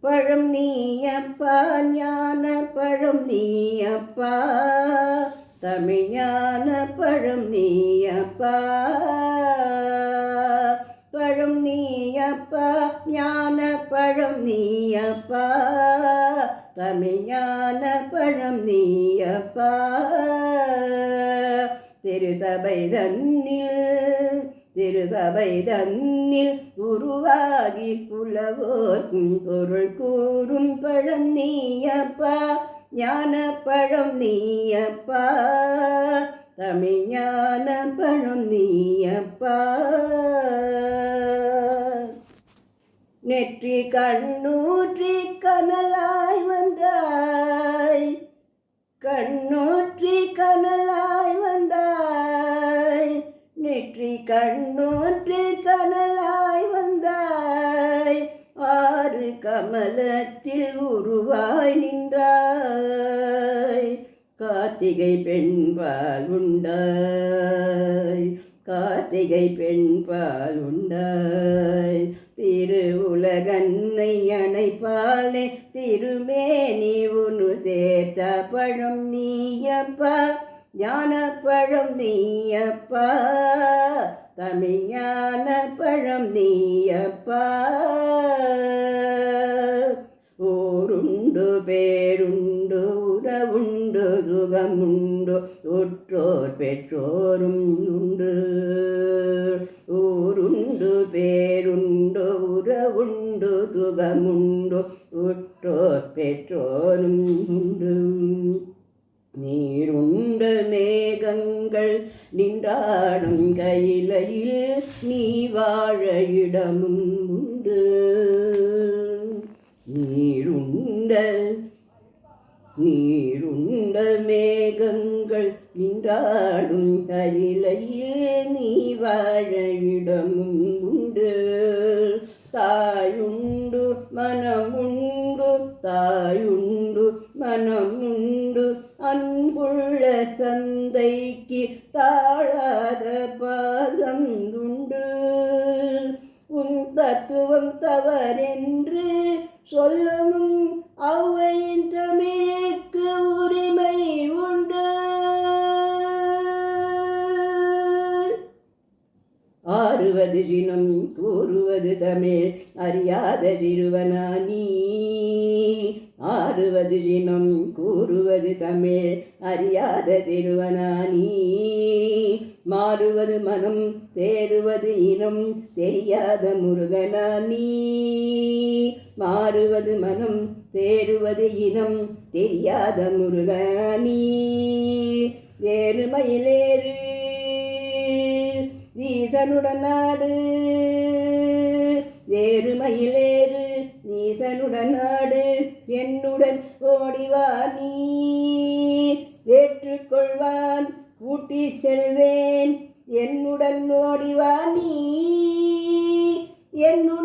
பழம் நீயப்பா ஞான பழம் நீயப்பா தமிழ் ஞான பழம் நீயப்பா பழம் நீயப்பா ஞான பழம் நீயப்பா தமிழ் ஞான பழம் நீயப்பா திருசபை தன்னில் உருவாகி புலவோர்க்கும் பொருள் கூறும் பழம் நீயப்பா ஞான பழம் நீயப்பா தமிழ் ஞான பழம் நீயப்பா நெற்றி கண்ணூற்றி கனலாய் வந்தாய் கண்ணூற்றி கனலாய் வந்தாய் நெற்றி கண்ணூற்றி கனலாய் வந்தாய் ஆறு கமலத்தில் உருவாய் நின்றாய் கார்த்திகை பெண்பால் உண்டாய் கார்த்திகை பெண்பால் உண்டாய் திரு உலகன்னை அணைப்பாலே திருமேனி உனு சேர்த்த பழம் நீயப்பா ஞான பழம் நீயப்பா தமிழ் ஞான பழம் நீயப்பா ஊருண்டு பேருண்டு உறவுண்டு சுகமுண்டு உற்றோர் பெற்றோரும் உண்டு ஊருண்டு பேருண்டு உறவுண்டு சுகமுண்டு உற்றோர் பெற்றோரும் உண்டு நீருண்ட மேகங்கள் நின்றாடும் கையிலையில் நீ வாழ இடமும் உண்டு நீருண்ட மேகங்கள் நின்றாடும் கையிலையில் நீ வாழ இடமும் உண்டு தாயுண்டு மனமுண்டு தாயுண்டு மனமுண்டு அன்புள்ள தந்தைக்கு தாழாத பாதம் உண்டு உன் தத்துவம் தவறென்று சொல்லவும் ஔவையின் தமிழுக்கு உரிமை உண்டு ஆறுவது தினம் கூறுவது தமிழ் அறியாத திருவனானி ஆறுவது தினம் கூறுவது தமிழ் அறியாத திருவனானி மாறுவது மனம் தேறுவது இனம் தெரியாத முருகனானி மாறுவது மனம் தேறுவது இனம் தெரியாத முருகனி ஏறுமயிலேறு நீசனுடன் நாடு ஏறுமயிலேறு நீசனுடன் நாடு என்னுடன் ஓடிவா நீ ஏற்றுக்கொள்வான் கூட்டி செல்வேன் என்னுடன் ஓடிவா நீ என்னுடன்